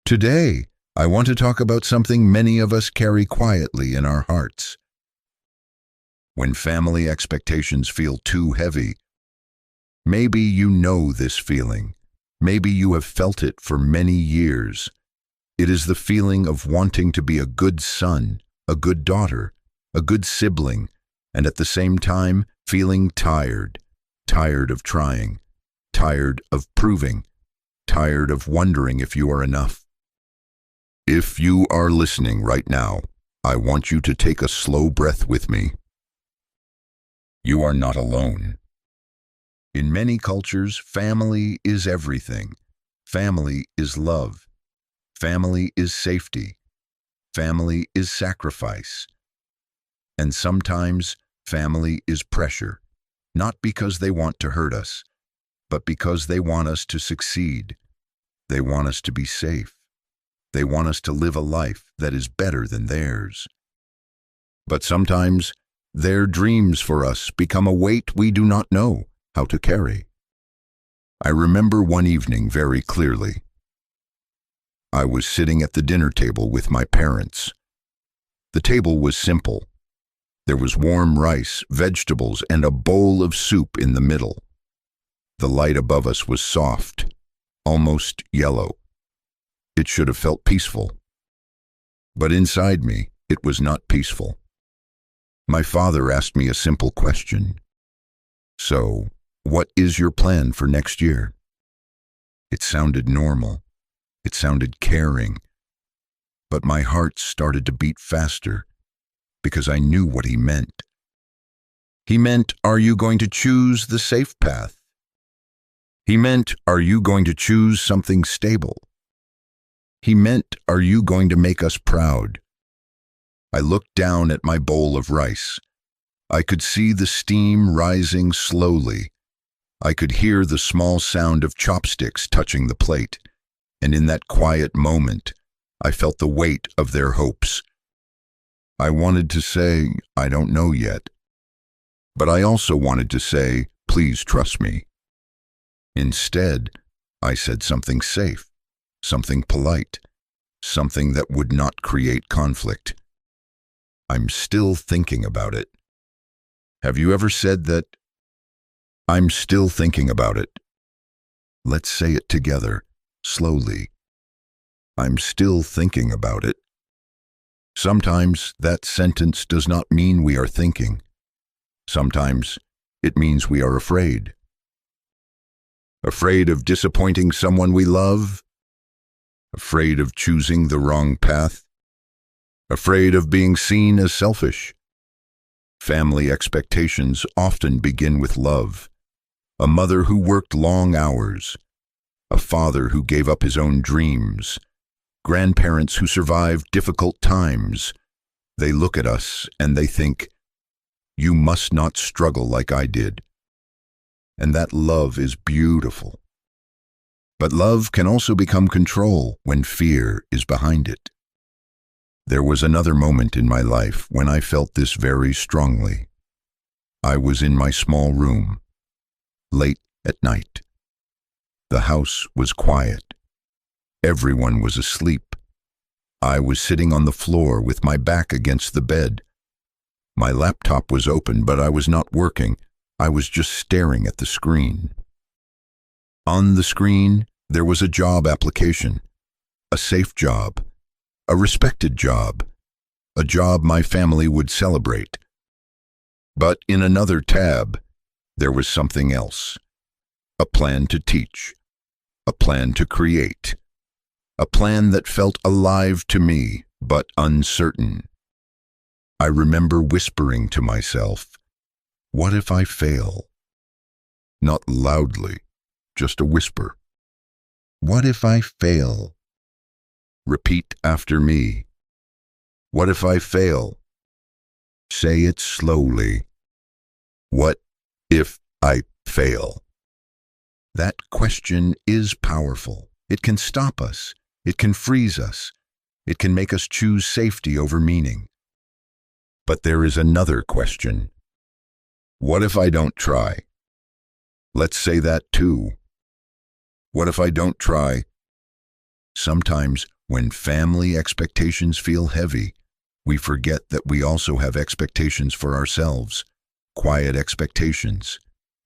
Today, I want to talk about something many of us carry quietly in our hearts. When family expectations feel too heavy, maybe you know this feeling. Maybe you have felt it for many years. It is the feeling of wanting to be a good son, a good daughter, a good sibling, and at the same time feeling tired of trying, tired of proving, tired of wondering if you are enough. If you are listening right now, I want you to take a slow breath with me. You are not alone. In many cultures, family is everything. Family is love. Family is safety. Family is sacrifice. And sometimes, family is pressure, not because they want to hurt us, but because they want us to succeed. They want us to be safe. They want us to live a life that is better than theirs. But sometimes, their dreams for us become a weight we do not know how to carry. I remember one evening very clearly. I was sitting at the dinner table with my parents. The table was simple. There was warm rice, vegetables, and a bowl of soup in the middle. The light above us was soft, almost yellow. It should have felt peaceful. But inside me, it was not peaceful. My father asked me a simple question. So, what is your plan for next year? It sounded normal. It sounded caring. But my heart started to beat faster because I knew what he meant. He meant, are you going to choose the safe path? He meant, are you going to choose something stable? He meant, are you going to make us proud? I looked down at my bowl of rice. I could see the steam rising slowly. I could hear the small sound of chopsticks touching the plate, and in that quiet moment, I felt the weight of their hopes. I wanted to say, I don't know yet. But I also wanted to say, please trust me. Instead, I said something safe, something polite, something that would not create conflict. I'm still thinking about it. Have you ever said that? I'm still thinking about it. Let's say it together, slowly. I'm still thinking about it. Sometimes that sentence does not mean we are thinking. Sometimes it means we are afraid. Afraid of disappointing someone we love? Afraid of choosing the wrong path? Afraid of being seen as selfish? Family expectations often begin with love. A mother who worked long hours. A father who gave up his own dreams. Grandparents who survived difficult times. They look at us and they think, you must not struggle like I did. And that love is beautiful. But love can also become control when fear is behind it. There was another moment in my life when I felt this very strongly. I was in my small room, late at night. The house was quiet. Everyone was asleep. I was sitting on the floor with my back against the bed. My laptop was open, but I was not working. I was just staring at the screen. On the screen, there was a job application, a safe job, a respected job, a job my family would celebrate. But in another tab, there was something else, a plan to teach, a plan to create, a plan that felt alive to me, but uncertain. I remember whispering to myself, what if I fail? Not loudly, just a whisper. What if I fail? Repeat after me. What if I fail? Say it slowly. What if I fail? That question is powerful. It can stop us. It can freeze us. It can make us choose safety over meaning. But there is another question. What if I don't try? Let's say that too. What if I don't try? Sometimes When family expectations feel heavy, we forget that we also have expectations for ourselves. Quiet expectations,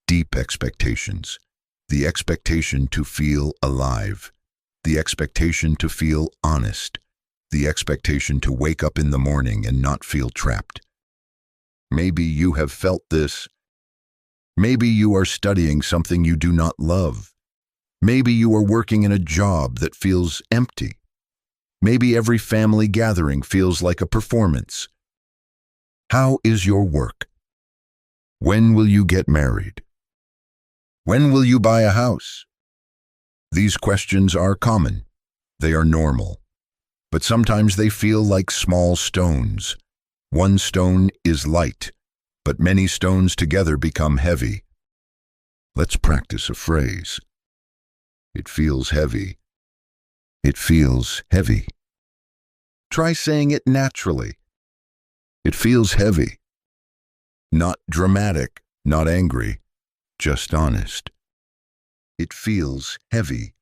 deep expectations, the expectation to feel alive, the expectation to feel honest, the expectation to wake up in the morning and not feel trapped. Maybe you have felt this. Maybe you are studying something you do not love. Maybe you are working in a job that feels empty. Maybe every family gathering feels like a performance. How is your work? When will you get married? When will you buy a house? These questions are common. They are normal. But sometimes they feel like small stones. One stone is light, but many stones together become heavy. Let's practice a phrase. It feels heavy. It feels heavy. Try saying it naturally. It feels heavy. Not dramatic, not angry, just honest. It feels heavy.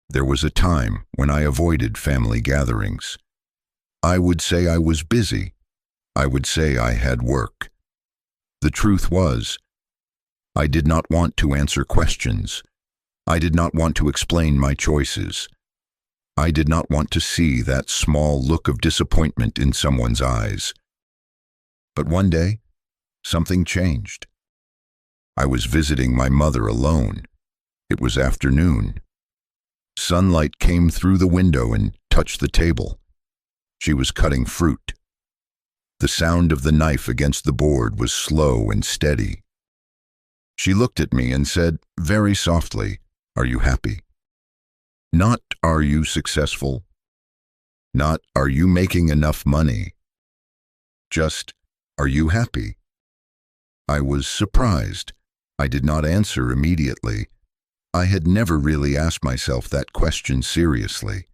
There was a time when I avoided family gatherings. I would say I was busy. I would say I had work. The truth was, I did not want to answer questions. I did not want to explain my choices. I did not want to see that small look of disappointment in someone's eyes. But one day, something changed. I was visiting my mother alone. It was afternoon. Sunlight came through the window and touched the table. She was cutting fruit. The sound of the knife against the board was slow and steady. She looked at me and said, very softly, "Are you happy?" Not, "Are you successful?" Not, "Are you making enough money?" Just, "Are you happy?" I was surprised. I did not answer immediately. I had never really asked myself that question seriously.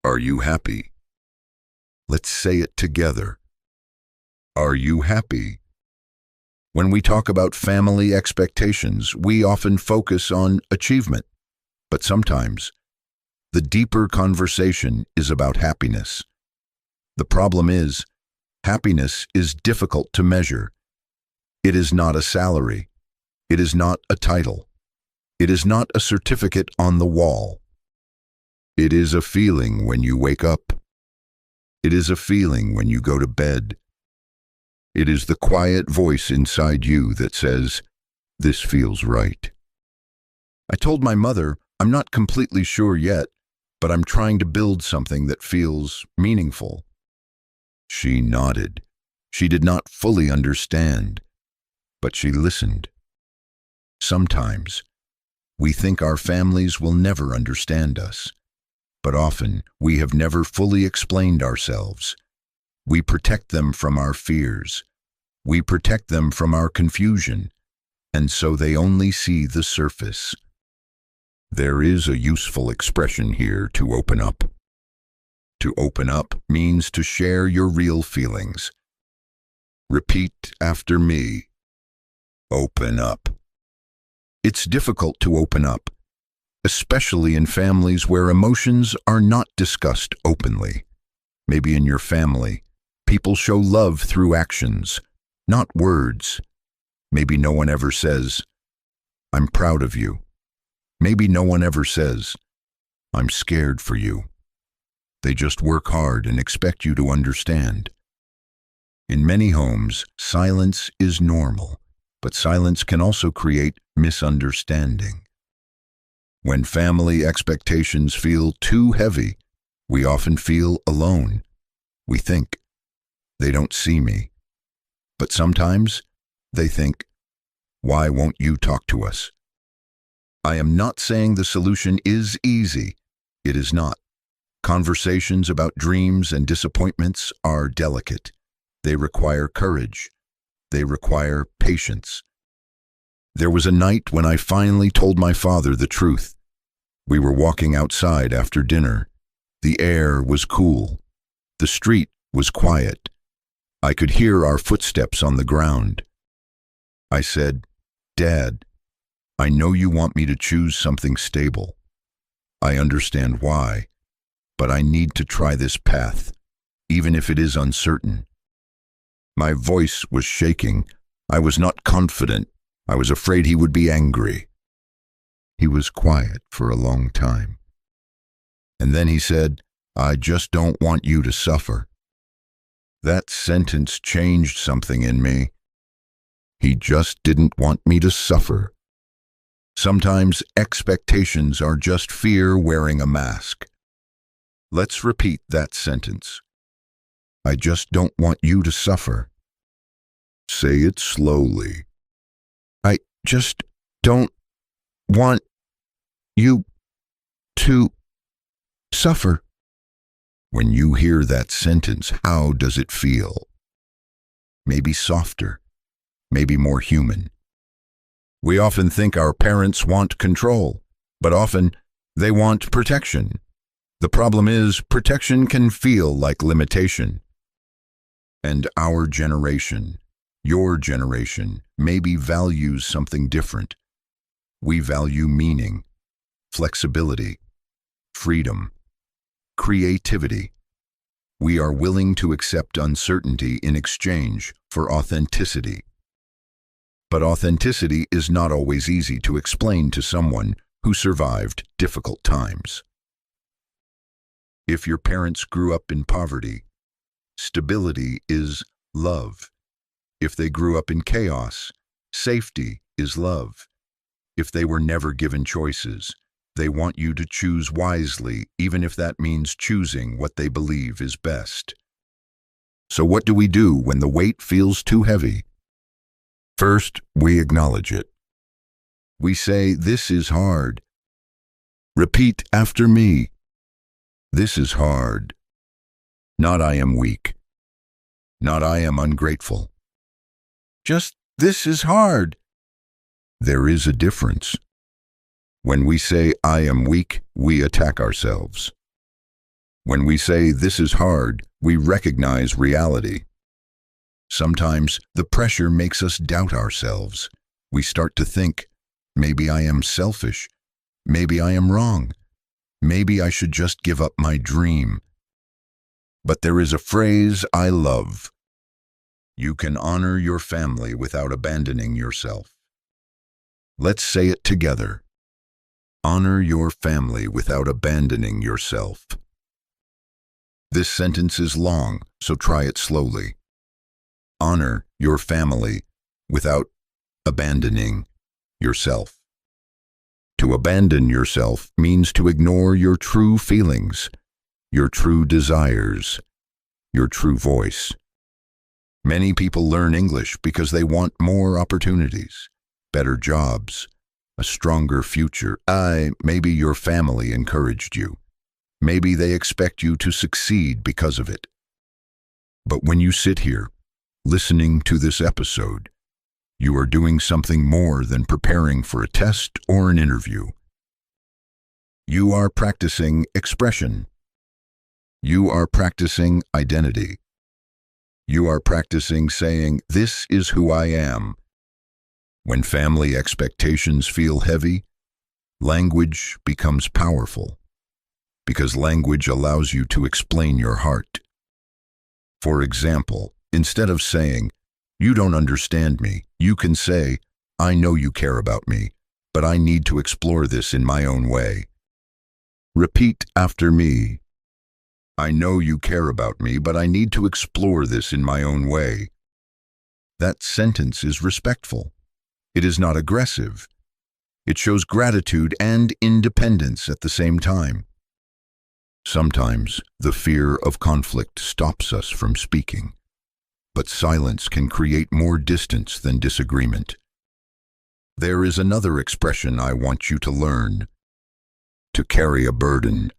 Are you happy? Let's say it together. Are you happy? When we talk about family expectations, we often focus on achievement. But sometimes, the deeper conversation is about happiness. The problem is, happiness is difficult to measure. It is not a salary. It is not a title. It is not a certificate on the wall. It is a feeling when you wake up. It is a feeling when you go to bed. It is the quiet voice inside you that says, "This feels right." I told my mother, "I'm not completely sure yet, but I'm trying to build something that feels meaningful." She nodded. She did not fully understand, but she listened. Sometimes, we think our families will never understand us, but often we have never fully explained ourselves. We protect them from our fears. We protect them from our confusion, and so they only see the surface. There is a useful expression here, to open up. To open up means to share your real feelings. Repeat after me. Open up. It's difficult to open up, especially in families where emotions are not discussed openly. Maybe in your family, people show love through actions, not words. Maybe no one ever says, "I'm proud of you." Maybe no one ever says, "I'm scared for you." They just work hard and expect you to understand. In many homes, silence is normal, but silence can also create misunderstanding. When family expectations feel too heavy, we often feel alone. We think, "They don't see me." But sometimes they think, "Why won't you talk to us?" I am not saying the solution is easy. It is not. Conversations about dreams and disappointments are delicate. They require courage. They require patience. There was a night when I finally told my father the truth. We were walking outside after dinner. The air was cool. The street was quiet. I could hear our footsteps on the ground. I said, "Dad, I know you want me to choose something stable. I understand why, but I need to try this path, even if it is uncertain. My voice was shaking. I was not confident. I was afraid he would be angry. He was quiet for a long time. And then he said, "I just don't want you to suffer." That sentence changed something in me. He just didn't want me to suffer. Sometimes expectations are just fear wearing a mask. Let's repeat that sentence. I just don't want you to suffer. Say it slowly. I just don't want you to suffer. When you hear that sentence, how does it feel? Maybe softer, maybe more human. We often think our parents want control, but often they want protection. The problem is, protection can feel like limitation. And our generation, your generation, maybe values something different. We value meaning, flexibility, freedom, creativity. We are willing to accept uncertainty in exchange for authenticity. But authenticity is not always easy to explain to someone who survived difficult times. If your parents grew up in poverty, stability is love. If they grew up in chaos, safety is love. If they were never given choices, they want you to choose wisely, even if that means choosing what they believe is best. So what do we do when the weight feels too heavy? First, we acknowledge it. We say, "This is hard." Repeat after me. This is hard. Not "I am weak." Not "I am ungrateful." Just, "This is hard." There is a difference. When we say, "I am weak," we attack ourselves. When we say, "This is hard," we recognize reality. Sometimes the pressure makes us doubt ourselves. We start to think, maybe I am selfish. Maybe I am wrong. Maybe I should just give up my dream. But there is a phrase I love. You can honor your family without abandoning yourself. Let's say it together. Honor your family without abandoning yourself. This sentence is long, so try it slowly. Honor your family without abandoning yourself. To abandon yourself means to ignore your true feelings, your true desires, your true voice. Many people learn English because they want more opportunities, better jobs, a stronger future. Maybe your family encouraged you. Maybe they expect you to succeed because of it. But when you sit here, listening to this episode, you are doing something more than preparing for a test or an interview. You are practicing expression. You are practicing identity. You are practicing saying, "This is who I am." When family expectations feel heavy, language becomes powerful, because language allows you to explain your heart. For example, instead of saying, "You don't understand me," you can say, "I know you care about me, but I need to explore this in my own way." Repeat after me. I know you care about me, but I need to explore this in my own way. That sentence is respectful. It is not aggressive. It shows gratitude and independence at the same time. Sometimes the fear of conflict stops us from speaking, but silence can create more distance than disagreement. There is another expression I want you to learn: to carry a burden.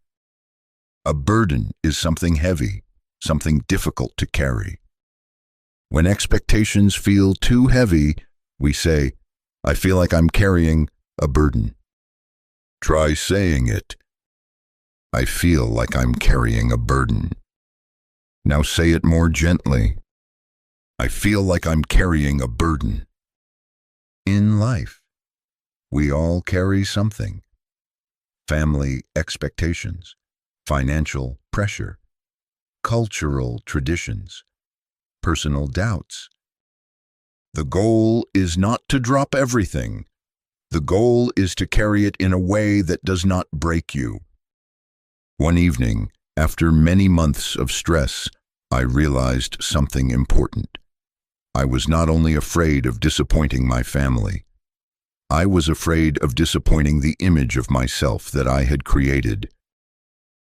A burden is something heavy, something difficult to carry. When expectations feel too heavy, we say, "I feel like I'm carrying a burden." Try saying it. I feel like I'm carrying a burden. Now say it more gently. I feel like I'm carrying a burden. In life, we all carry something. Family expectations, financial pressure, cultural traditions, personal doubts. The goal is not to drop everything. The goal is to carry it in a way that does not break you. One evening, after many months of stress, I realized something important. I was not only afraid of disappointing my family, I was afraid of disappointing the image of myself that I had created.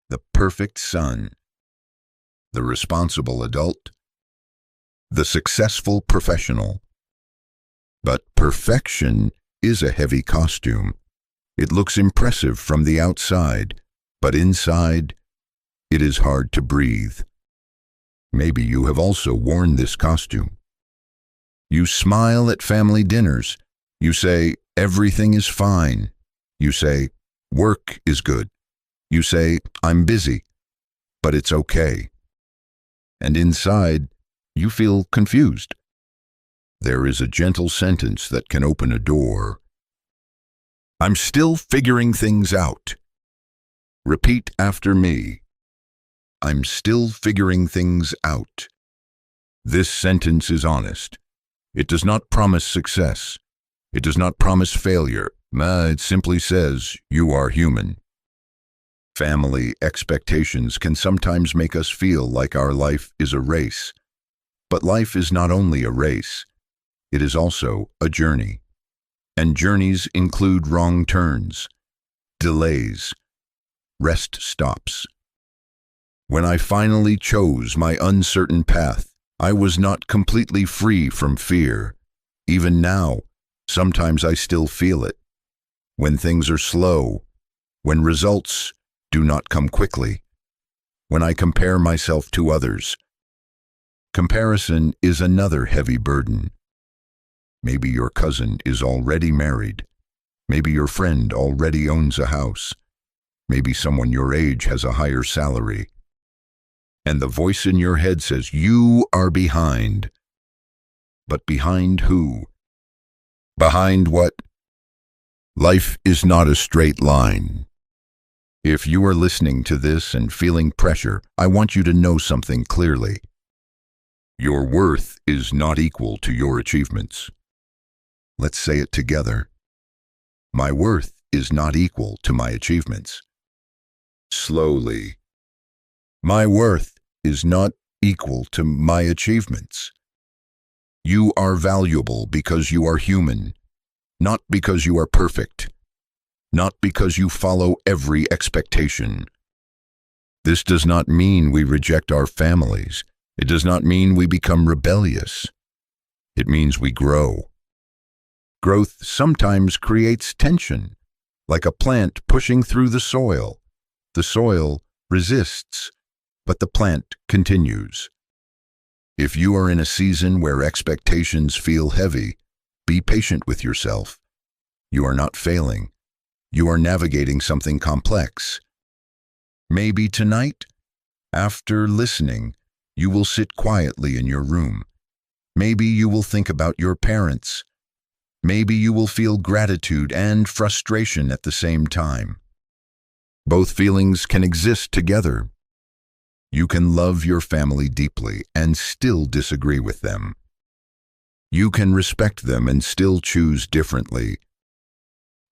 The perfect son, the responsible adult, the successful professional. But perfection is a heavy costume. It looks impressive from the outside, but inside, it is hard to breathe. Maybe you have also worn this costume. You smile at family dinners. You say, everything is fine. You say, work is good. You say, I'm busy, but it's okay. And inside, you feel confused. There is a gentle sentence that can open a door. I'm still figuring things out. Repeat after me. I'm still figuring things out. This sentence is honest. It does not promise success. It does not promise failure. It simply says you are human. Family expectations can sometimes make us feel like our life is a race. But life is not only a race. It is also a journey. And journeys include wrong turns, delays, rest stops. When I finally chose my uncertain path, I was not completely free from fear. Even now, sometimes I still feel it. When things are slow, when results do not come quickly, when I compare myself to others. Comparison is another heavy burden. Maybe your cousin is already married. Maybe your friend already owns a house. Maybe someone your age has a higher salary. And the voice in your head says, you are behind. But behind who? Behind what? Life is not a straight line. If you are listening to this and feeling pressure, I want you to know something clearly. Your worth is not equal to your achievements. Let's say it together. My worth is not equal to my achievements. Slowly. My worth is not equal to my achievements. You are valuable because you are human, not because you are perfect, not because you follow every expectation. This does not mean we reject our families. It does not mean we become rebellious. It means we grow. Growth sometimes creates tension, like a plant pushing through the soil. The soil resists, but the plant continues. If you are in a season where expectations feel heavy, be patient with yourself. You are not failing. You are navigating something complex. Maybe tonight, after listening, you will sit quietly in your room. Maybe you will think about your parents. Maybe you will feel gratitude and frustration at the same time. Both feelings can exist together. You can love your family deeply and still disagree with them. You can respect them and still choose differently.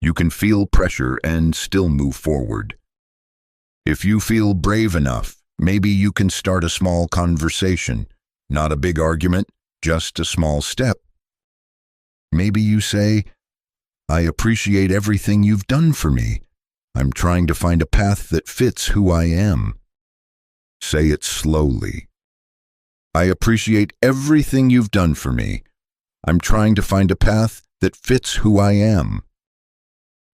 You can feel pressure and still move forward. If you feel brave enough, maybe you can start a small conversation, not a big argument, just a small step. Maybe you say, I appreciate everything you've done for me. I'm trying to find a path that fits who I am. Say it slowly. I appreciate everything you've done for me. I'm trying to find a path that fits who I am.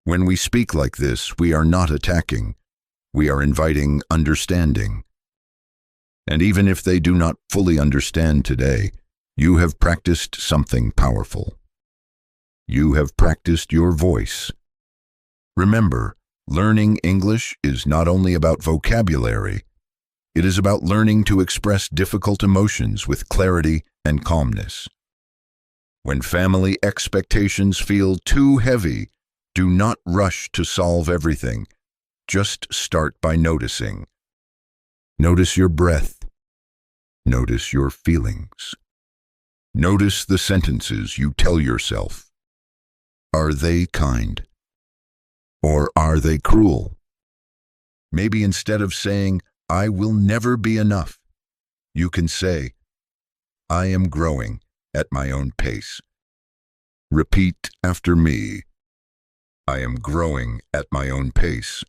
When we speak like this, we are not attacking. We are inviting understanding. And even if they do not fully understand today, you have practiced something powerful. You have practiced your voice. Remember, learning English is not only about vocabulary, it is about learning to express difficult emotions with clarity and calmness. When family expectations feel too heavy, do not rush to solve everything. Just start by noticing. Notice your breath. Notice your feelings. Notice the sentences you tell yourself. Are they kind? Or are they cruel? Maybe instead of saying, "I will never be enough," you can say, "I am growing at my own pace." Repeat after me. I am growing at my own pace.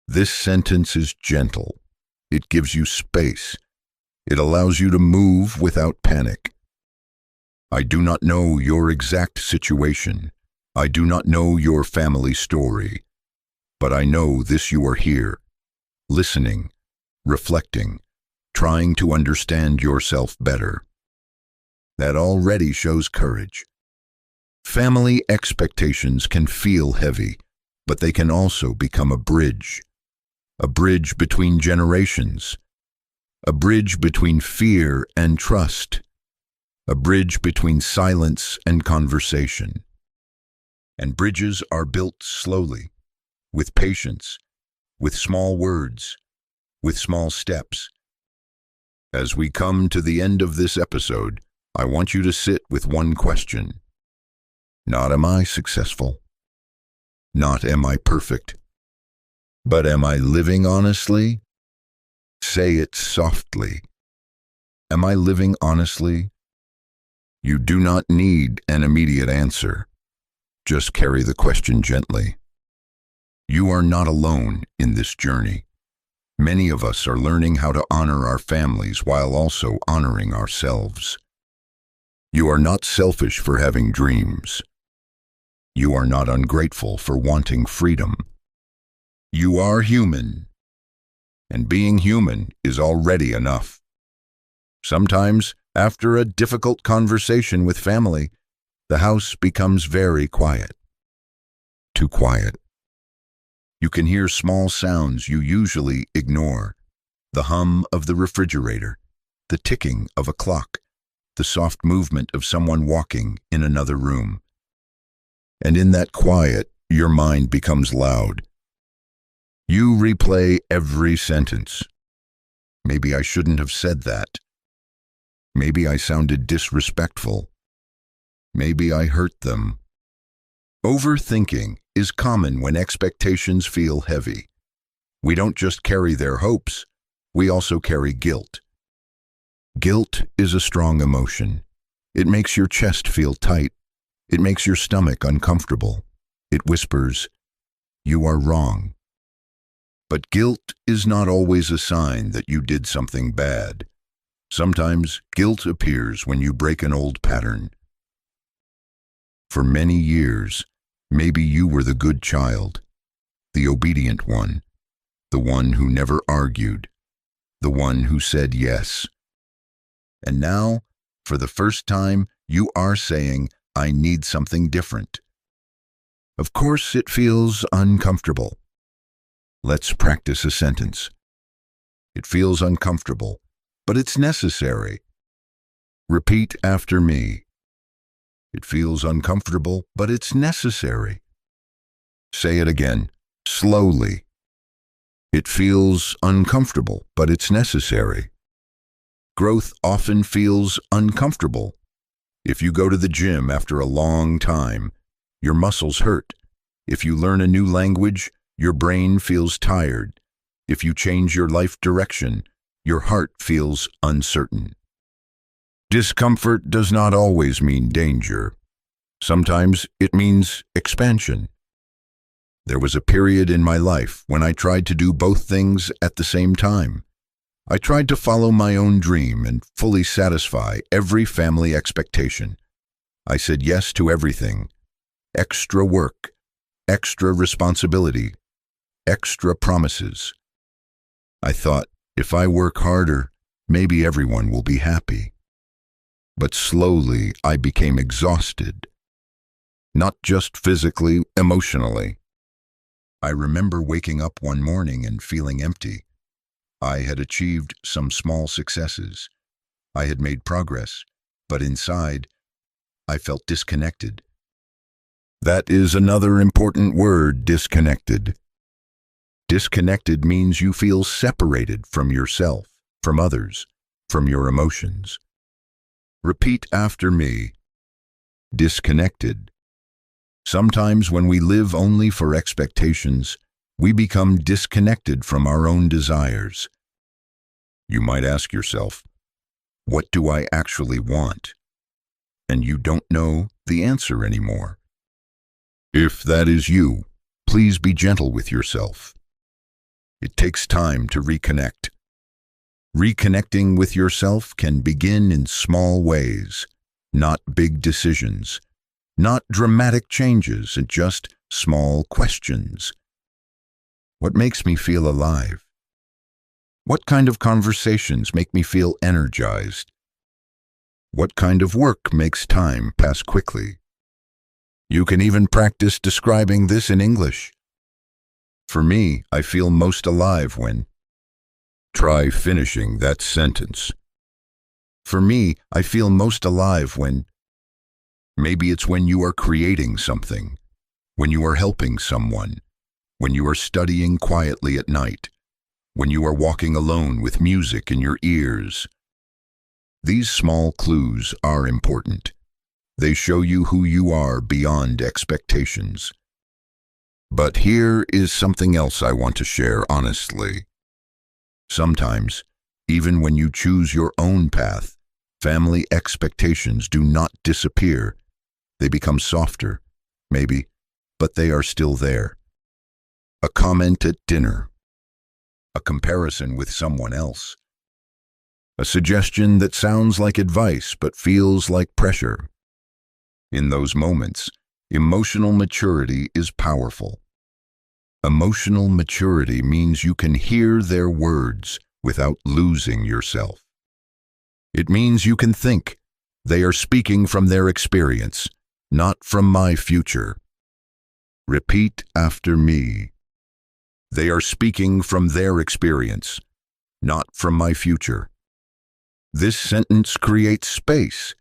This sentence is gentle. It gives you space. It allows you to move without panic. I do not know your exact situation. I do not know your family story. But I know this: you are here, listening, reflecting, trying to understand yourself better. That already shows courage. Family expectations can feel heavy, but they can also become a bridge between generations, a bridge between fear and trust, a bridge between silence and conversation. And bridges are built slowly, with patience, with small words, with small steps. As we come to the end of this episode, I want you to sit with one question. Not am I successful? Not am I perfect? But am I living honestly? Say it softly. Am I living honestly? You do not need an immediate answer. Just carry the question gently. You are not alone in this journey. Many of us are learning how to honor our families while also honoring ourselves. You are not selfish for having dreams. You are not ungrateful for wanting freedom. You are human, and being human is already enough. Sometimes, after a difficult conversation with family, the house becomes very quiet. Too quiet. You can hear small sounds you usually ignore: the hum of the refrigerator, the ticking of a clock, the soft movement of someone walking in another room. And in that quiet, your mind becomes loud. You replay every sentence. Maybe I shouldn't have said that. Maybe I sounded disrespectful. Maybe I hurt them. Overthinking is common when expectations feel heavy. We don't just carry their hopes, we also carry guilt. Guilt is a strong emotion. It makes your chest feel tight. It makes your stomach uncomfortable. It whispers, "You are wrong." But guilt is not always a sign that you did something bad. Sometimes guilt appears when you break an old pattern. For many years, maybe you were the good child, the obedient one, the one who never argued, the one who said yes. And now, for the first time, you are saying, "I need something different." Of course, it feels uncomfortable. Let's practice a sentence. It feels uncomfortable, but it's necessary. Repeat after me. It feels uncomfortable, but it's necessary. Say it again, slowly. It feels uncomfortable, but it's necessary. Growth often feels uncomfortable. If you go to the gym after a long time, your muscles hurt. If you learn a new language, your brain feels tired. If you change your life direction, your heart feels uncertain. Discomfort does not always mean danger. Sometimes it means expansion. There was a period in my life when I tried to do both things at the same time. I tried to follow my own dream and fully satisfy every family expectation. I said yes to everything: extra work, extra responsibility, extra promises. I thought, if I work harder, maybe everyone will be happy. But slowly I became exhausted. Not just physically, emotionally. I remember waking up one morning and feeling empty. I had achieved some small successes. I had made progress, but inside, I felt disconnected. That is another important word: disconnected. Disconnected means you feel separated from yourself, from others, from your emotions. Repeat after me. Disconnected. Sometimes when we live only for expectations, we become disconnected from our own desires. You might ask yourself, what do I actually want? And you don't know the answer anymore. If that is you, please be gentle with yourself. It takes time to reconnect. Reconnecting with yourself can begin in small ways, not big decisions, not dramatic changes, and just small questions. What makes me feel alive? What kind of conversations make me feel energized? What kind of work makes time pass quickly? You can even practice describing this in English. For me, I feel most alive when. Try finishing that sentence. For me, I feel most alive when. Maybe it's when you are creating something, when you are helping someone, when you are studying quietly at night, when you are walking alone with music in your ears. These small clues are important. They show you who you are beyond expectations. But here is something else I want to share honestly. Sometimes, even when you choose your own path, family expectations do not disappear. They become softer, maybe, but they are still there. A comment at dinner, a comparison with someone else, a suggestion that sounds like advice but feels like pressure. In those moments, emotional maturity is powerful. Emotional maturity means you can hear their words without losing yourself. It means you can think, they are speaking from their experience, not from my future. Repeat after me. They are speaking from their experience, not from my future. This sentence creates space.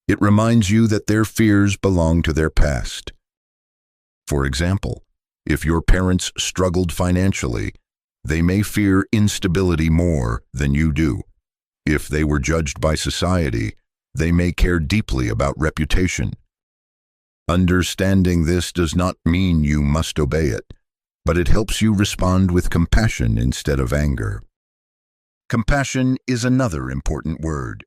It reminds you that their fears belong to their past. For example, if your parents struggled financially, they may fear instability more than you do. If they were judged by society, they may care deeply about reputation. Understanding this does not mean you must obey it, but it helps you respond with compassion instead of anger. Compassion is another important word.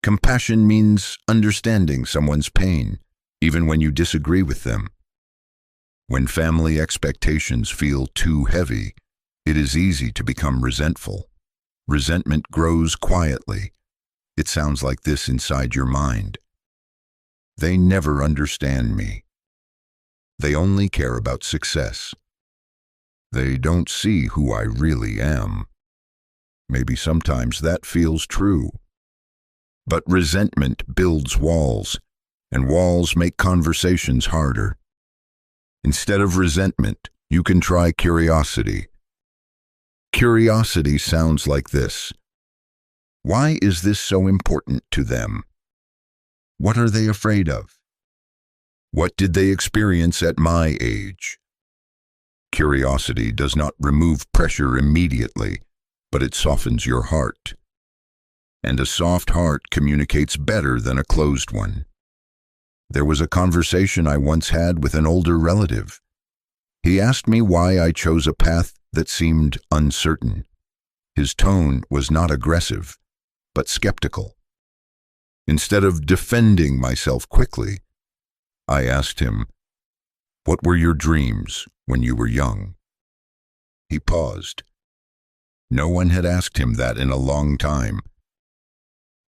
Compassion means understanding someone's pain, even when you disagree with them. When family expectations feel too heavy, it is easy to become resentful. Resentment grows quietly. It sounds like this inside your mind. They never understand me. They only care about success. They don't see who I really am. Maybe sometimes that feels true. But resentment builds walls, and walls make conversations harder. Instead of resentment, you can try curiosity. Curiosity sounds like this. Why is this so important to them? What are they afraid of? What did they experience at my age? Curiosity does not remove pressure immediately, but it softens your heart. And a soft heart communicates better than a closed one. There was a conversation I once had with an older relative. He asked me why I chose a path that seemed uncertain. His tone was not aggressive, but skeptical. Instead of defending myself quickly, I asked him, "What were your dreams when you were young?" He paused. No one had asked him that in a long time.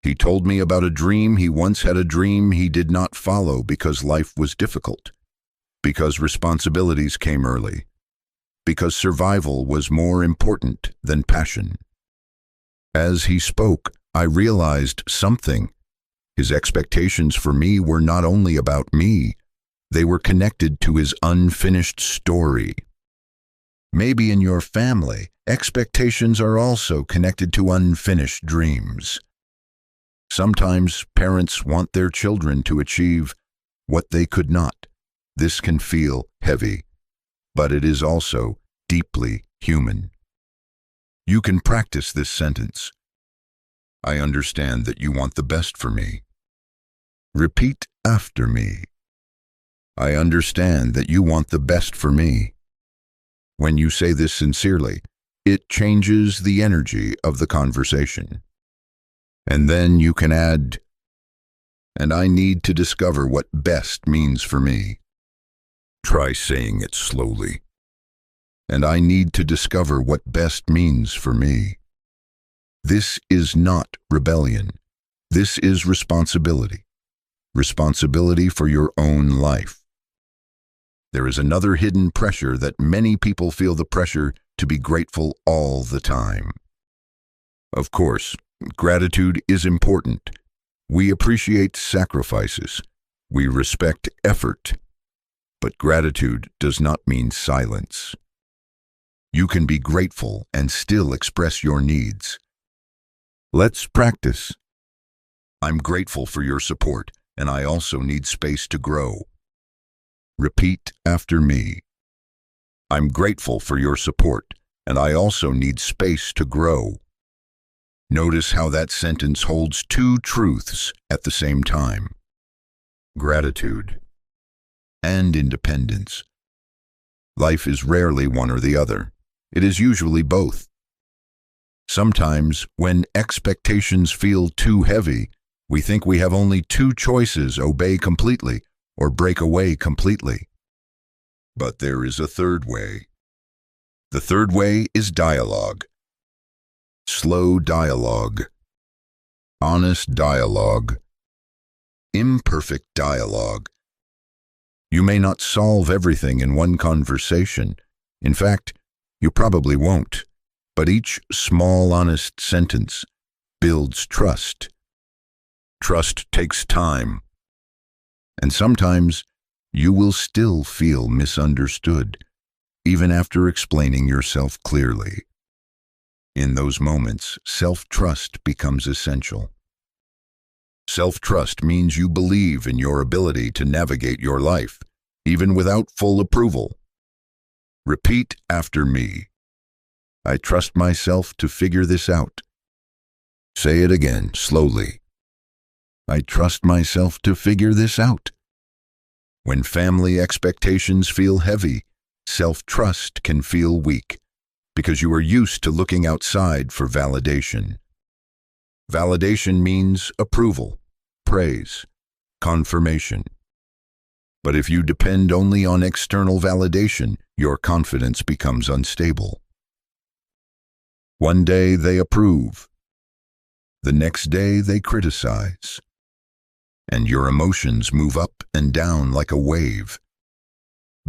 He told me about a dream he once had, a dream he did not follow because life was difficult, because responsibilities came early, because survival was more important than passion. As he spoke, I realized something. His expectations for me were not only about me, they were connected to his unfinished story. Maybe in your family, expectations are also connected to unfinished dreams. Sometimes parents want their children to achieve what they could not. This can feel heavy, but it is also deeply human. You can practice this sentence. I understand that you want the best for me. Repeat after me. I understand that you want the best for me. When you say this sincerely, it changes the energy of the conversation. And then you can add, and I need to discover what best means for me. Try saying it slowly. And I need to discover what best means for me. This is not rebellion. This is responsibility. Responsibility for your own life. There is another hidden pressure that many people feel, the pressure to be grateful all the time. Of course, gratitude is important. We appreciate sacrifices. We respect effort. But gratitude does not mean silence. You can be grateful and still express your needs. Let's practice. I'm grateful for your support, and I also need space to grow. Repeat after me. I'm grateful for your support, and I also need space to grow. Notice how that sentence holds two truths at the same time. Gratitude and independence. Life is rarely one or the other. It is usually both. Sometimes, when expectations feel too heavy, we think we have only two choices: obey completely or break away completely. But there is a third way. The third way is dialogue. Slow dialogue. Honest dialogue. Imperfect dialogue. You may not solve everything in one conversation. In fact, you probably won't. But each small, honest sentence builds trust. Trust takes time. And sometimes you will still feel misunderstood, even after explaining yourself clearly. In those moments, self-trust becomes essential. Self-trust means you believe in your ability to navigate your life, even without full approval. Repeat after me. I trust myself to figure this out. Say it again, slowly. I trust myself to figure this out. When family expectations feel heavy, self-trust can feel weak, because you are used to looking outside for validation. Validation means approval, praise, confirmation. But if you depend only on external validation, your confidence becomes unstable. One day they approve. The next day they criticize. And your emotions move up and down like a wave.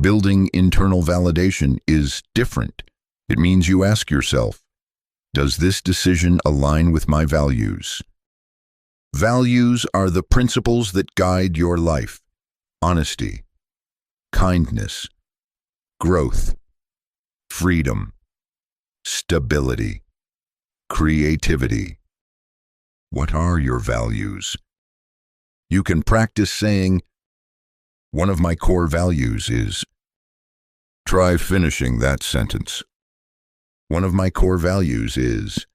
Building internal validation is different. It means you ask yourself, does this decision align with my values? Values are the principles that guide your life. Honesty, kindness, growth, freedom, stability, creativity. What are your values? You can practice saying, one of my core values is. Try finishing that sentence. One of my core values is.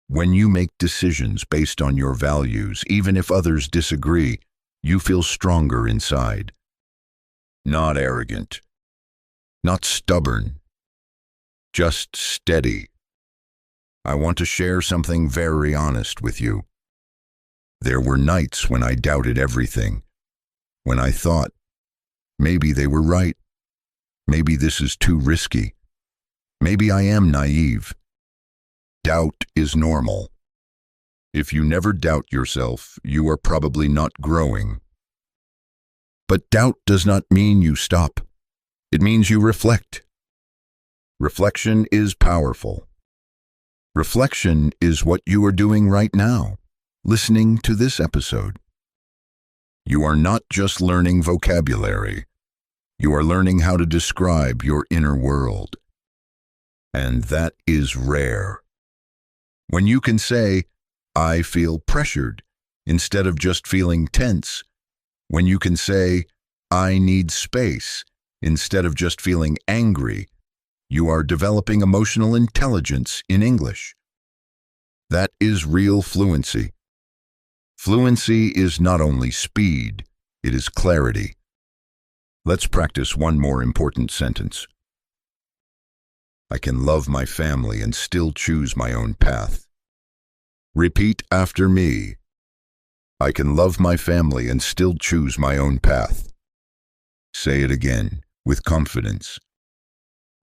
When you make decisions based on your values, even if others disagree, you feel stronger inside. Not arrogant. Not stubborn. Just steady. I want to share something very honest with you. There were nights when I doubted everything, when I thought, maybe they were right, maybe this is too risky, maybe I am naive. Doubt is normal. If you never doubt yourself, you are probably not growing. But doubt does not mean you stop. It means you reflect. Reflection is powerful. Reflection is what you are doing right now, listening to this episode. You are not just learning vocabulary. You are learning how to describe your inner world. And that is rare. When you can say, I feel pressured, instead of just feeling tense. When you can say, I need space, instead of just feeling angry. You are developing emotional intelligence in English. That is real fluency. Fluency is not only speed, it is clarity. Let's practice one more important sentence. I can love my family and still choose my own path. Repeat after me. I can love my family and still choose my own path. Say it again with confidence.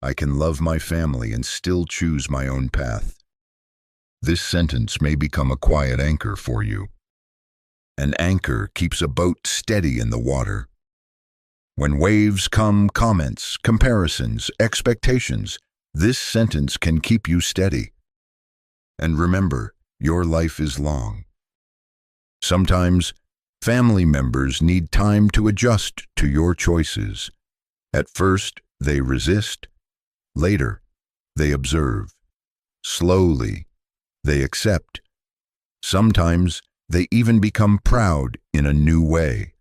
I can love my family and still choose my own path. This sentence may become a quiet anchor for you. An anchor keeps a boat steady in the water. When waves come, comments, comparisons, expectations, this sentence can keep you steady. And remember, your life is long. Sometimes, family members need time to adjust to your choices. At first, they resist. Later, they observe. Slowly, they accept. Sometimes, they even become proud in a new way.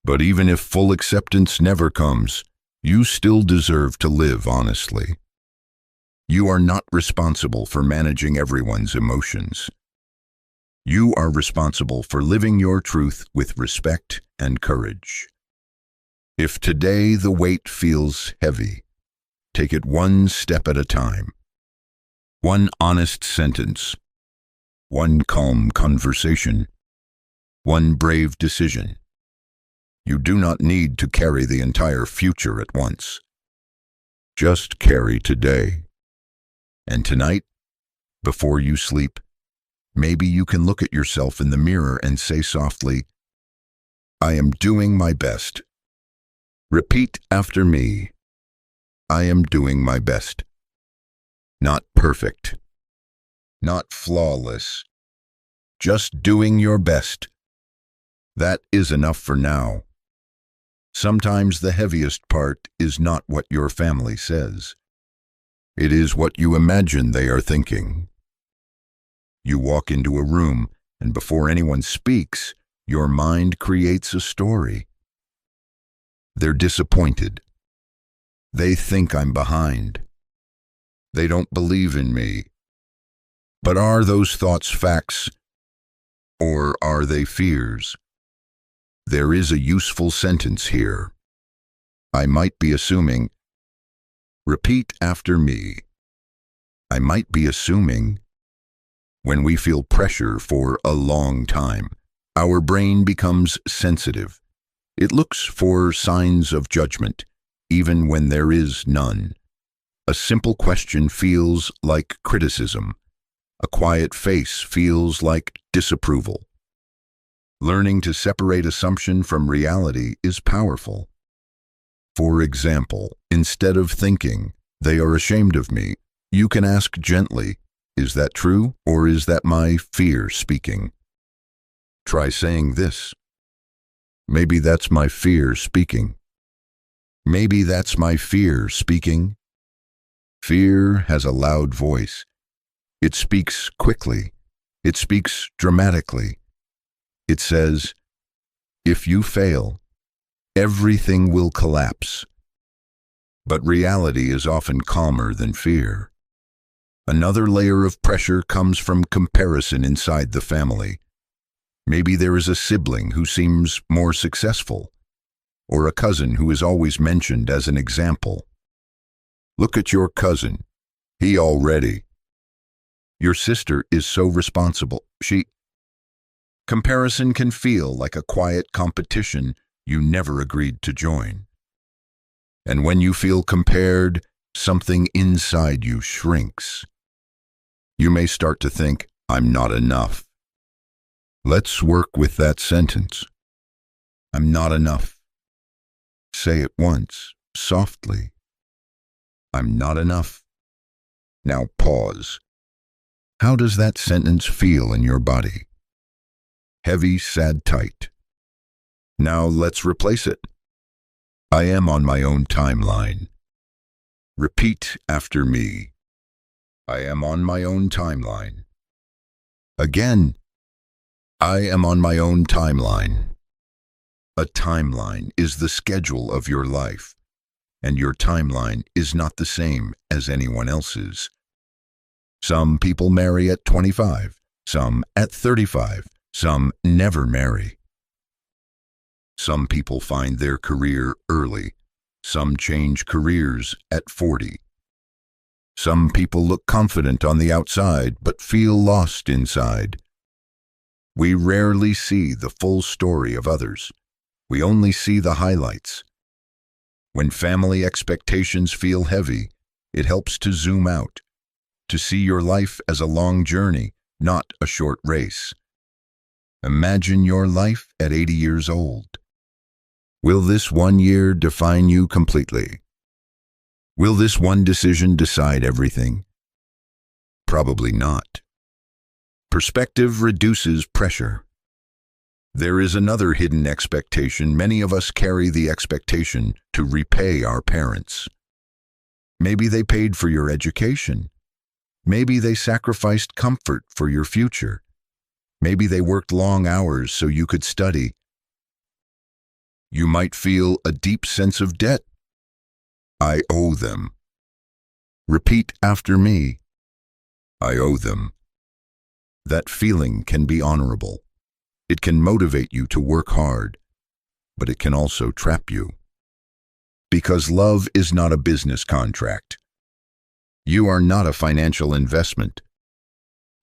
But even if full acceptance never comes, you still deserve to live honestly. You are not responsible for managing everyone's emotions. You are responsible for living your truth with respect and courage. If today the weight feels heavy, take it one step at a time. One honest sentence, one calm conversation, one brave decision. You do not need to carry the entire future at once. Just carry today. And tonight, before you sleep, maybe you can look at yourself in the mirror and say softly, I am doing my best. Repeat after me. I am doing my best. Not perfect. Not flawless. Just doing your best. That is enough for now. Sometimes the heaviest part is not what your family says. It is what you imagine they are thinking. You walk into a room, and before anyone speaks, your mind creates a story. They're disappointed. They think I'm behind. They don't believe in me. But are those thoughts facts, or are they fears? There is a useful sentence here. I might be assuming. Repeat after me. I might be assuming. When we feel pressure for a long time, our brain becomes sensitive. It looks for signs of judgment, even when there is none. A simple question feels like criticism. A quiet face feels like disapproval. Learning to separate assumption from reality is powerful. For example, instead of thinking, they are ashamed of me, you can ask gently, is that true, or is that my fear speaking? Try saying this. Maybe that's my fear speaking. Maybe that's my fear speaking. Fear has a loud voice. It speaks quickly. It speaks dramatically. It says, if you fail, everything will collapse. But reality is often calmer than fear. Another layer of pressure comes from comparison inside the family. Maybe there is a sibling who seems more successful, or a cousin who is always mentioned as an example. Look at your cousin. He already. Your sister is so responsible. Comparison can feel like a quiet competition you never agreed to join. And when you feel compared, something inside you shrinks. You may start to think, I'm not enough. Let's work with that sentence. I'm not enough. Say it once, softly. I'm not enough. Now pause. How does that sentence feel in your body? Heavy, sad, tight. Now let's replace it. I am on my own timeline. Repeat after me. I am on my own timeline. Again. I am on my own timeline. A timeline is the schedule of your life. and your timeline is not the same as anyone else's. Some people marry at 25, some at 35, some never marry. Some people find their career early, some change careers at 40. Some people look confident on the outside but feel lost inside. We rarely see the full story of others. We only see the highlights. When family expectations feel heavy, it helps to zoom out, to see your life as a long journey, not a short race. Imagine your life at 80 years old. Will this 1 year define you completely? Will this one decision decide everything? Probably not. Perspective reduces pressure. There is another hidden expectation. Many of us carry the expectation to repay our parents. Maybe they paid for your education. Maybe they sacrificed comfort for your future. Maybe they worked long hours so you could study. You might feel a deep sense of debt. I owe them. Repeat after me. I owe them. That feeling can be honorable. It can motivate you to work hard, but it can also trap you. Because love is not a business contract. You are not a financial investment.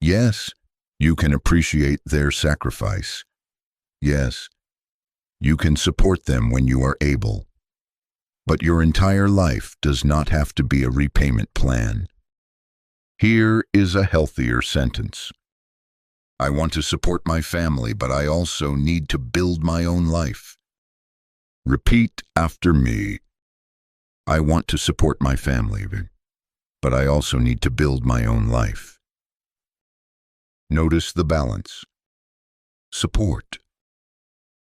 Yes, you can appreciate their sacrifice. Yes, you can support them when you are able. But your entire life does not have to be a repayment plan. Here is a healthier sentence. I want to support my family, but I also need to build my own life. Repeat after me. I want to support my family, but I also need to build my own life. Notice the balance. Support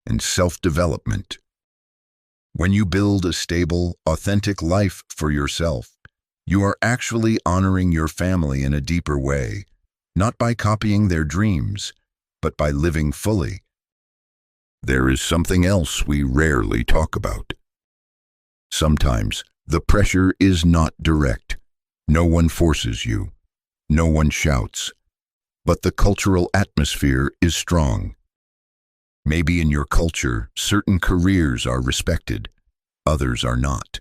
and self-development. When you build a stable, authentic life for yourself, you are actually honoring your family in a deeper way, not by copying their dreams, but by living fully. There is something else we rarely talk about. Sometimes the pressure is not direct. No one forces you. No one shouts. But the cultural atmosphere is strong. Maybe in your culture, certain careers are respected, others are not.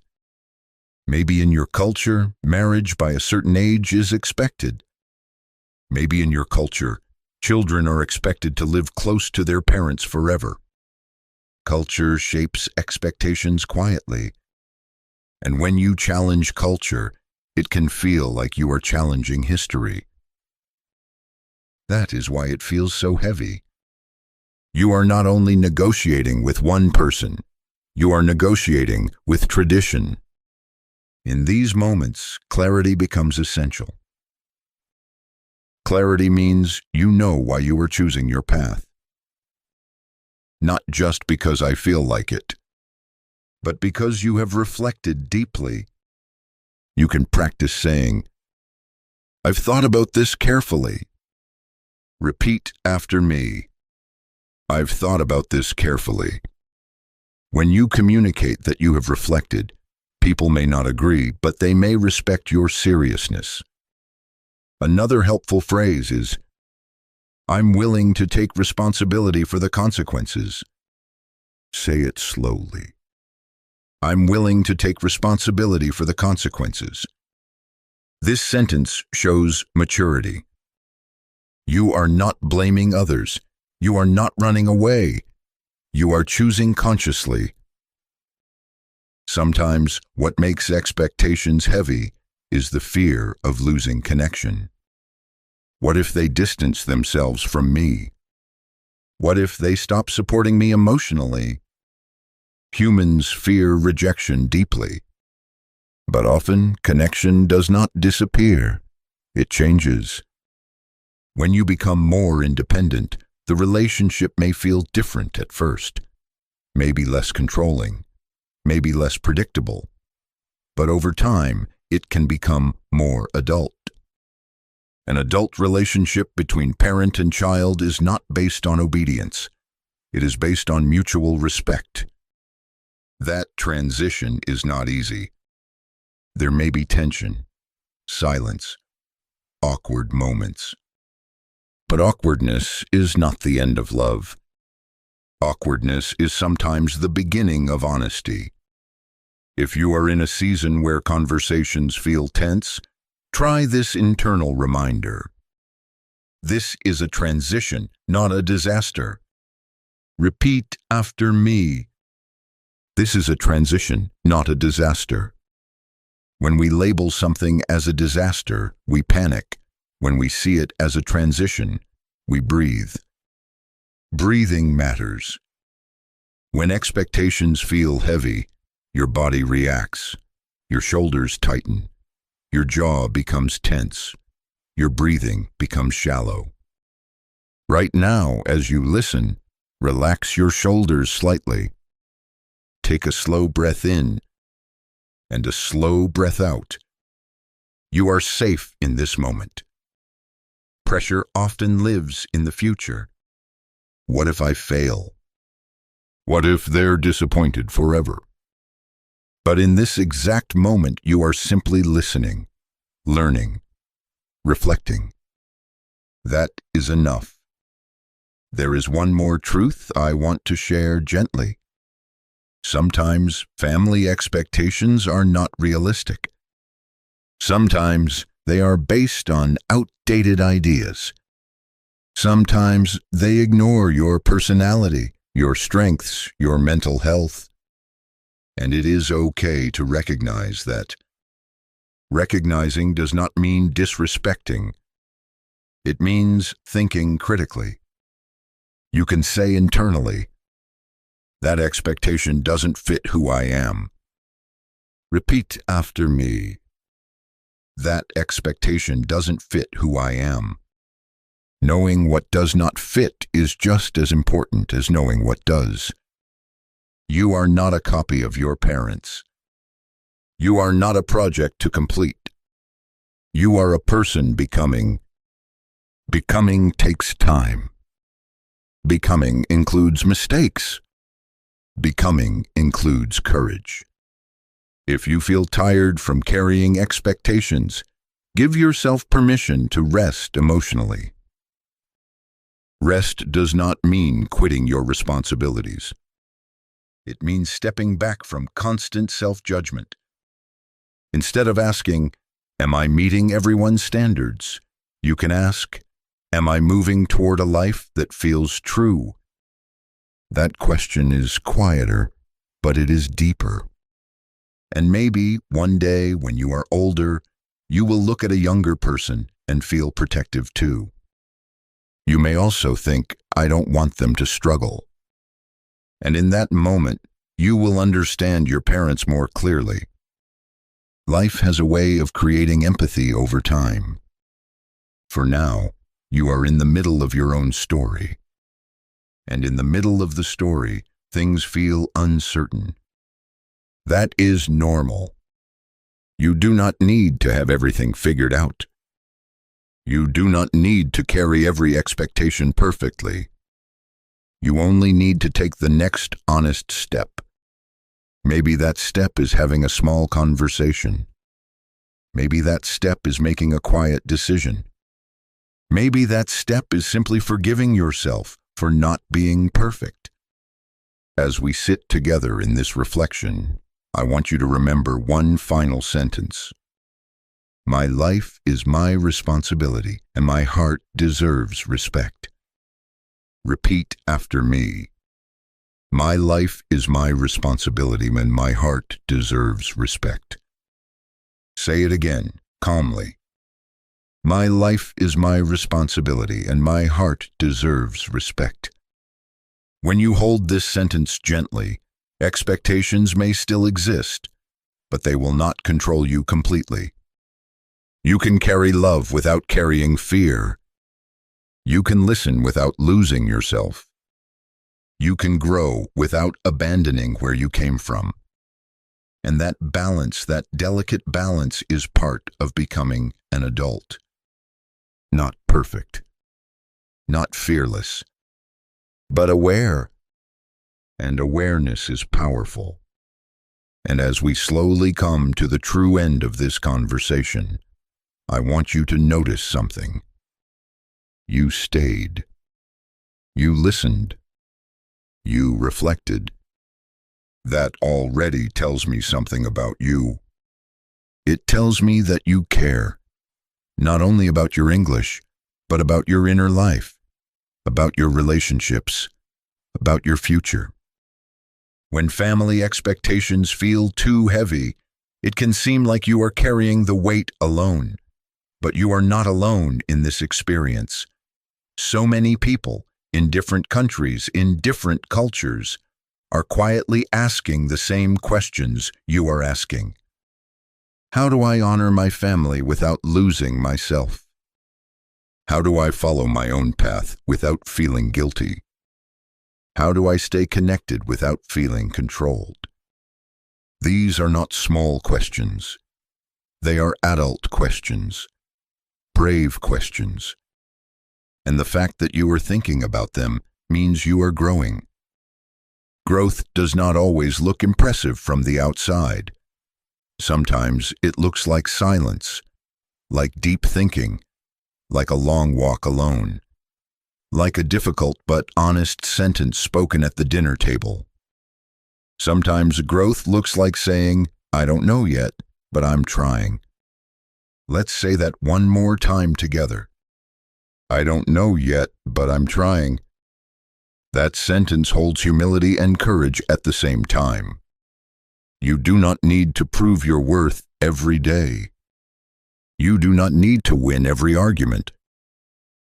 Maybe in your culture, marriage by a certain age is expected. Maybe in your culture, children are expected to live close to their parents forever. Culture shapes expectations quietly. And when you challenge culture, it can feel like you are challenging history. That is why it feels so heavy. You are not only negotiating with one person, you are negotiating with tradition. In these moments, clarity becomes essential. Clarity means you know why you are choosing your path. Not just because I feel like it, but because you have reflected deeply. You can practice saying, I've thought about this carefully. Repeat after me. I've thought about this carefully. When you communicate that you have reflected, people may not agree, but they may respect your seriousness. Another helpful phrase is, I'm willing to take responsibility for the consequences. Say it slowly. I'm willing to take responsibility for the consequences. This sentence shows maturity. You are not blaming others. You are not running away. You are choosing consciously. Sometimes what makes expectations heavy is the fear of losing connection. What if they distance themselves from me? What if they stop supporting me emotionally? Humans fear rejection deeply. But often, connection does not disappear. It changes. When you become more independent, the relationship may feel different at first, maybe less controlling, maybe less predictable. But over time, it can become more adult. An adult relationship between parent and child is not based on obedience. It is based on mutual respect. That transition is not easy. There may be tension, silence, awkward moments. But awkwardness is not the end of love. Awkwardness is sometimes the beginning of honesty. If you are in a season where conversations feel tense, try this internal reminder. This is a transition, not a disaster. Repeat after me. This is a transition, not a disaster. When we label something as a disaster, we panic. When we see it as a transition, we breathe. Breathing matters. When expectations feel heavy, your body reacts. Your shoulders tighten. Your jaw becomes tense. Your breathing becomes shallow. Right now, as you listen, relax your shoulders slightly. Take a slow breath in and a slow breath out. You are safe in this moment. Pressure often lives in the future. What if I fail? What if they're disappointed forever? But in this exact moment, you are simply listening, learning, reflecting. That is enough. There is one more truth I want to share gently. Sometimes family expectations are not realistic. Sometimes they are based on outdated ideas. Sometimes they ignore your personality, your strengths, your mental health. And it is okay to recognize that. Recognizing does not mean disrespecting. It means thinking critically. You can say internally, that expectation doesn't fit who I am. Repeat after me. That expectation doesn't fit who I am. Knowing what does not fit is just as important as knowing what does. You are not a copy of your parents. You are not a project to complete. You are a person becoming. Becoming takes time. Becoming includes mistakes. Becoming includes courage. If you feel tired from carrying expectations, give yourself permission to rest emotionally. Rest does not mean quitting your responsibilities. It means stepping back from constant self-judgment. Instead of asking, "Am I meeting everyone's standards?" you can ask, "Am I moving toward a life that feels true?" That question is quieter, but it is deeper. And maybe one day when you are older, you will look at a younger person and feel protective too. You may also think, "I don't want them to struggle." And in that moment, you will understand your parents more clearly. Life has a way of creating empathy over time. For now, you are in the middle of your own story. And in the middle of the story, things feel uncertain. That is normal. You do not need to have everything figured out. You do not need to carry every expectation perfectly. You only need to take the next honest step. Maybe that step is having a small conversation. Maybe that step is making a quiet decision. Maybe that step is simply forgiving yourself for not being perfect. As we sit together in this reflection, I want you to remember one final sentence. My life is my responsibility, and my heart deserves respect. Repeat after me. My life is my responsibility, and my heart deserves respect. Say it again, calmly. My life is my responsibility, and my heart deserves respect. When you hold this sentence gently, expectations may still exist, but they will not control you completely. You can carry love without carrying fear. You can listen without losing yourself. You can grow without abandoning where you came from. And that balance, that delicate balance, is part of becoming an adult. Not perfect, not fearless, but aware. And awareness is powerful. And as we slowly come to the true end of this conversation, I want you to notice something. You stayed. You listened. You reflected. That already tells me something about you. It tells me that you care, not only about your English, but about your inner life, about your relationships, about your future. When family expectations feel too heavy, it can seem like you are carrying the weight alone. But you are not alone in this experience. So many people, in different countries, in different cultures, are quietly asking the same questions you are asking. How do I honor my family without losing myself? How do I follow my own path without feeling guilty? How do I stay connected without feeling controlled? These are not small questions. They are adult questions, brave questions. And the fact that you are thinking about them means you are growing. Growth does not always look impressive from the outside. Sometimes it looks like silence, like deep thinking, like a long walk alone, like a difficult but honest sentence spoken at the dinner table. Sometimes growth looks like saying, I don't know yet, but I'm trying. Let's say that one more time together. I don't know yet, but I'm trying. That sentence holds humility and courage at the same time. You do not need to prove your worth every day. You do not need to win every argument.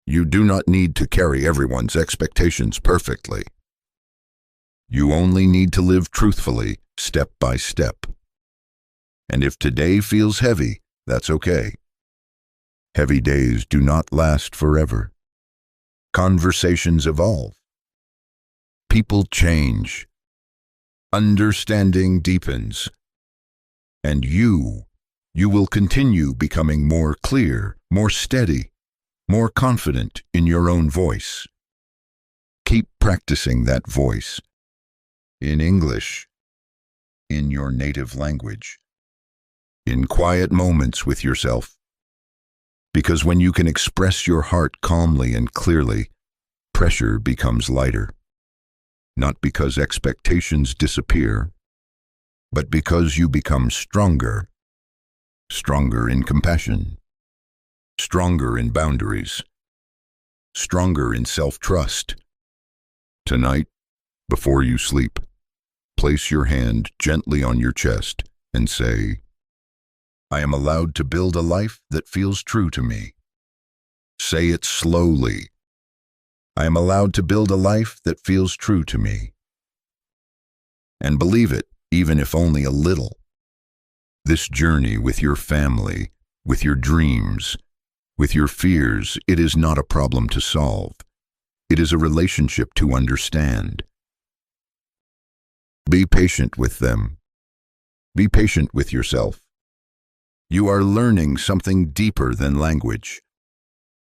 You do not need to carry everyone's expectations perfectly. You only need to live truthfully, step by step. And if today feels heavy, that's okay. Heavy days do not last forever. Conversations evolve. People change. Understanding deepens. And you will continue becoming more clear, more steady, more confident in your own voice. Keep practicing that voice. In English, in your native language, in quiet moments with yourself. Because when you can express your heart calmly and clearly, pressure becomes lighter. Not because expectations disappear, but because you become stronger. Stronger in compassion. Stronger in boundaries. Stronger in self-trust. Tonight, before you sleep, place your hand gently on your chest and say, I am allowed to build a life that feels true to me. Say it slowly. I am allowed to build a life that feels true to me. And believe it, even if only a little. This journey with your family, with your dreams, with your fears, it is not a problem to solve. It is a relationship to understand. Be patient with them. Be patient with yourself. You are learning something deeper than language.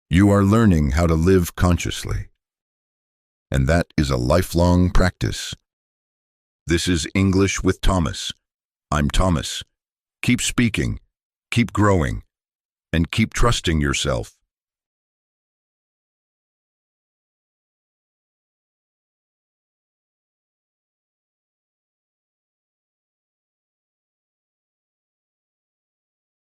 You are learning how to live consciously. And that is a lifelong practice. This is English with Thomas. I'm Thomas. Keep speaking, keep growing, and keep trusting yourself.